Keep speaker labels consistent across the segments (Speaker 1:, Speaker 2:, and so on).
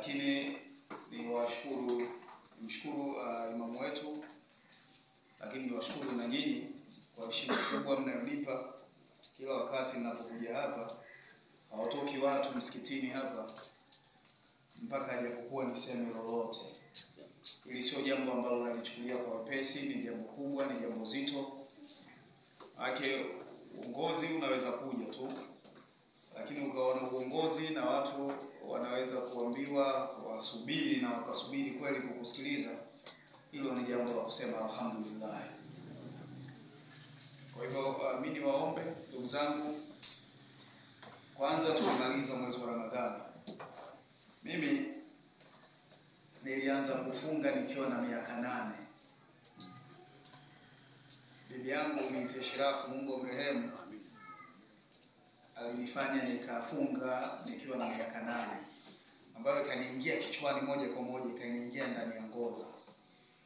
Speaker 1: lakini nimshukuru imamu wetu, lakini niwashukuru na nyinyi kwa heshima kubwa mnayonipa kila wakati ninapokuja hapa. Hawatoki watu msikitini hapa mpaka hajapokuwa niseme lolote. Hili sio jambo ambalo nalichukulia kwa wepesi, ni jambo kubwa, ni jambo zito. Ake uongozi unaweza kuja tu, lakini ukaona uongozi na watu wanaweza kuambiwa wasubiri na wakasubiri kweli kukusikiliza, hilo ni jambo la kusema alhamdulillah. Kwa hivyo mimi niwaombe ndugu zangu, kwanza tumaliza mwezi wa Ramadhani. Mimi nilianza kufunga nikiwa na miaka 8. Bibi yangu binti Shirafu, Mungu amrehemu, alinifanya nikafunga nikiwa na miaka 8, ambayo ikaniingia kichwani moja kwa moja, ikaniingia ndani ya ngozi.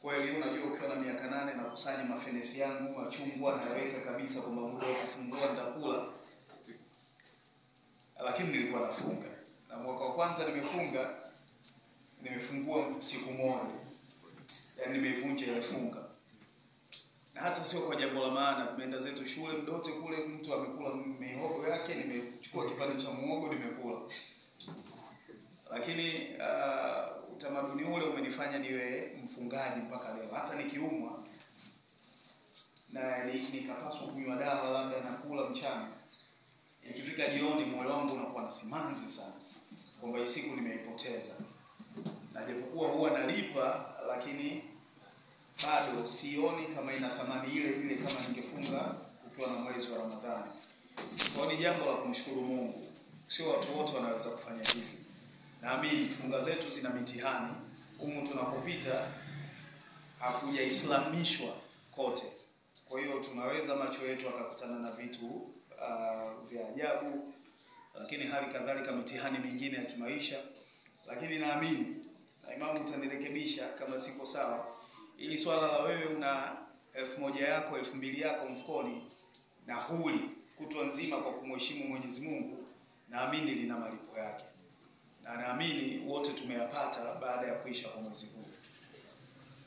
Speaker 1: Kwa hiyo unajua ukiwa na miaka 8 na kusanya mafenesi yangu, machungwa naweka kabisa kwamba muda wa kufungua nitakula. Lakini nilikuwa nafunga. Na mwaka wa kwanza nimefungua siku moja. Yaani nimevunja ile funga. Na hata sio kwa jambo la maana, tumeenda zetu shule mdote kule, mtu amekula mihogo yake, nimechukua kipande cha muhogo nimekula. Lakini utamaduni ule umenifanya niwe mfungaji mpaka leo. Hata nikiumwa na nikapaswa kunywa dawa labda na kula mchana, ikifika jioni moyo wangu unakuwa na simanzi sana kwamba hii siku nimeipoteza. Na japokuwa huwa nalipa, lakini bado sioni kama ina thamani ile kama ningefunga ukiwa na mwezi wa Ramadhani. Kwa ni jambo la kumshukuru Mungu. Sio watu wote wanaweza kufanya hivi. Naamini funga zetu zina mitihani. Humu tunapopita hakujaislamishwa kote. Kwa hiyo tunaweza macho yetu akakutana na vitu vya ajabu, lakini hali kadhalika mitihani mingine ya kimaisha. Lakini naamini na imamu utanirekebisha kama siko sawa, ili swala la wewe una 1000 yako 2000 yako mfukoni na huli kutwa nzima kwa kumheshimu Mwenyezi Mungu, naamini lina malipo yake. Na naamini wote tumeyapata baada ya kuisha kwa mwezi huu.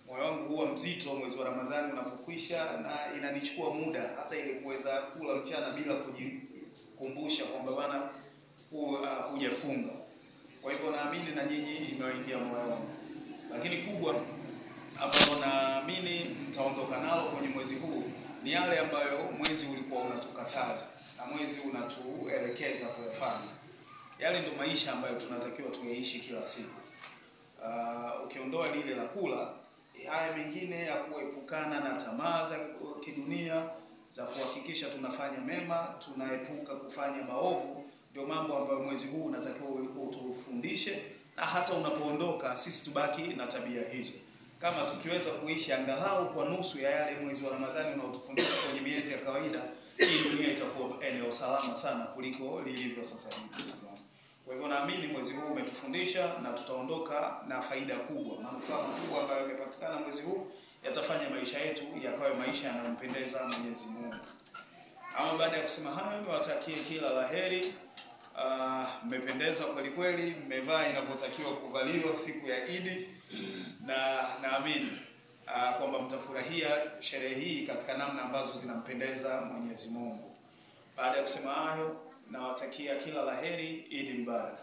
Speaker 1: Moyo wangu huwa mzito mwezi wa Ramadhani unapokwisha, na inanichukua muda hata ile kuweza kula mchana bila kujikumbusha kwamba bwana hujafunga. Kwa hivyo naamini na nyinyi imeingia moyo wangu. Lakini kubwa ambalo naamini mtaondoka nalo kwenye mwezi huu ni yale ambayo mwezi ulikuwa unatukataza na mwezi unatuelekeza kuyafanya. Yale ndio maisha ambayo tunatakiwa tuyaishi kila siku. Ukiondoa lile la kula, haya mengine ya kuepukana na tamaa za kidunia, za kuhakikisha tunafanya mema, tunaepuka kufanya maovu, ndio mambo ambayo mwezi huu unatakiwa utufundishe, na hata unapoondoka sisi tubaki na tabia hizo. Kama tukiweza kuishi angalau kwa nusu ya yale mwezi wa Ramadhani unaotufundisha kwenye miezi ya kawaida, hii dunia itakuwa eneo salama sana kuliko lilivyo sasa hivi. Kwa hivyo naamini mwezi huu umetufundisha na tutaondoka na faida kubwa. Manufaa makubwa ambayo yamepatikana mwezi huu yatafanya maisha yetu yakawe maisha yanayompendeza Mwenyezi Mungu. Ama baada ya kusema hayo, niwatakie kila laheri. Mmependeza kweli kweli, mmevaa inavyotakiwa kuvaliwa siku ya Eid, na naamini kwamba mtafurahia sherehe hii katika namna ambazo zinampendeza Mwenyezi Mungu. Baada ya kusema hayo, nawatakia kila laheri, Eid Mubarak.